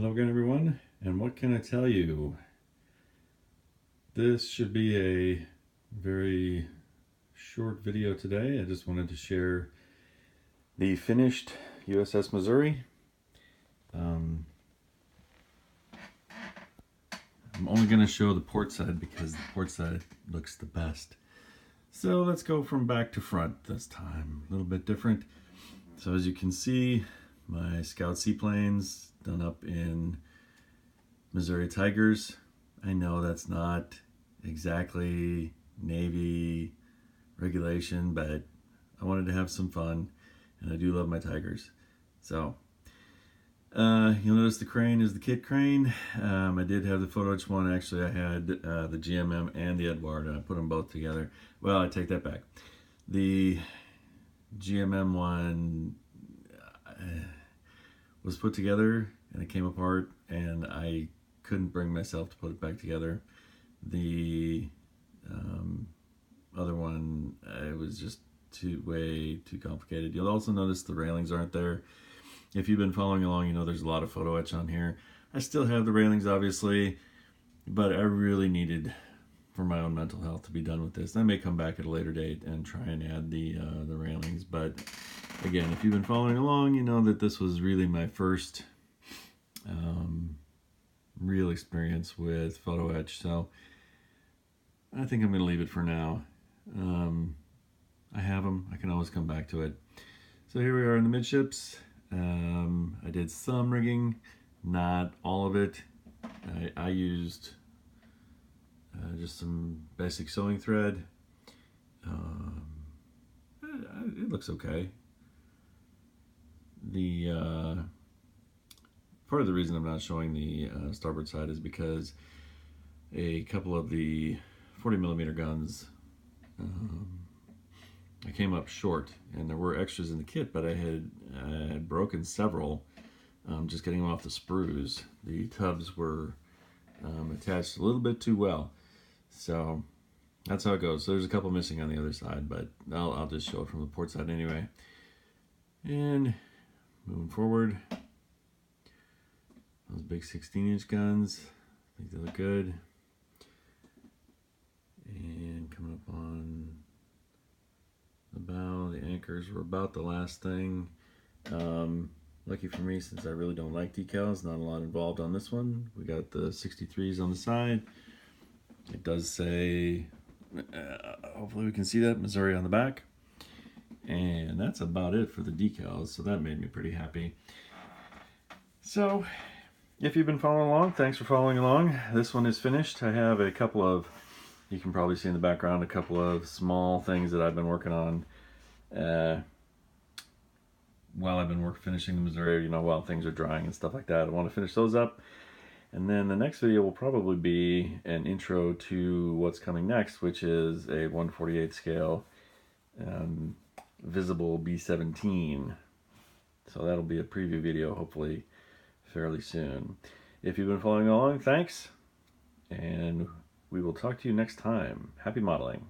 Hello again, everyone, and what can I tell you? This should be a very short video today. I just wanted to share the finished USS Missouri. I'm only going to show the port side because the port side looks the best. So let's go from back to front this time, a little bit different. So as you can see, my Scout seaplanes done up in Missouri Tigers. I know that's not exactly Navy regulation, but I wanted to have some fun, and I do love my Tigers. So you'll notice the crane is the kit crane. I did have the photo etch one. Actually, I had the GMM and the Edward, and I put them both together. Well, I take that back. The GMM one was put together and it came apart, and I couldn't bring myself to put it back together. The other one, it was just way too complicated. You'll also notice the railings aren't there. If you've been following along, you know there's a lot of photo etch on here. I still have the railings, obviously, but I really needed, for my own mental health, to be done with this. I may come back at a later date and try and add the railings, but again, if you've been following along, you know that this was really my first real experience with photo etch, so I think I'm going to leave it for now. I have them. I can always come back to it. So here we are in the midships. I did some rigging, not all of it. I used just some basic sewing thread. It looks okay. The part of the reason I'm not showing the starboard side is because a couple of the 40mm guns, I came up short, and there were extras in the kit, but I had broken several just getting them off the sprues. The tubs were attached a little bit too well, so that's how it goes. So there's a couple missing on the other side, but I'll just show it from the port side anyway. And moving forward, those big 16-inch guns, I think they look good. And coming up on the bow, the anchors were about the last thing. Lucky for me, since I really don't like decals, not a lot involved on this one. We got the 63s on the side. It does say, hopefully we can see that, Missouri on the back. And that's about it for the decals, so that made me pretty happy. So, if you've been following along, thanks for following along. This one is finished. I have a couple of, you can probably see in the background, a couple of small things that I've been working on while I've been finishing the Missouri, you know, while things are drying and stuff like that. I want to finish those up. And then the next video will probably be an intro to what's coming next, which is a 1/48 scale visible B-17. So that'll be a preview video, hopefully fairly soon. If you've been following along, thanks, and we will talk to you next time. Happy modeling.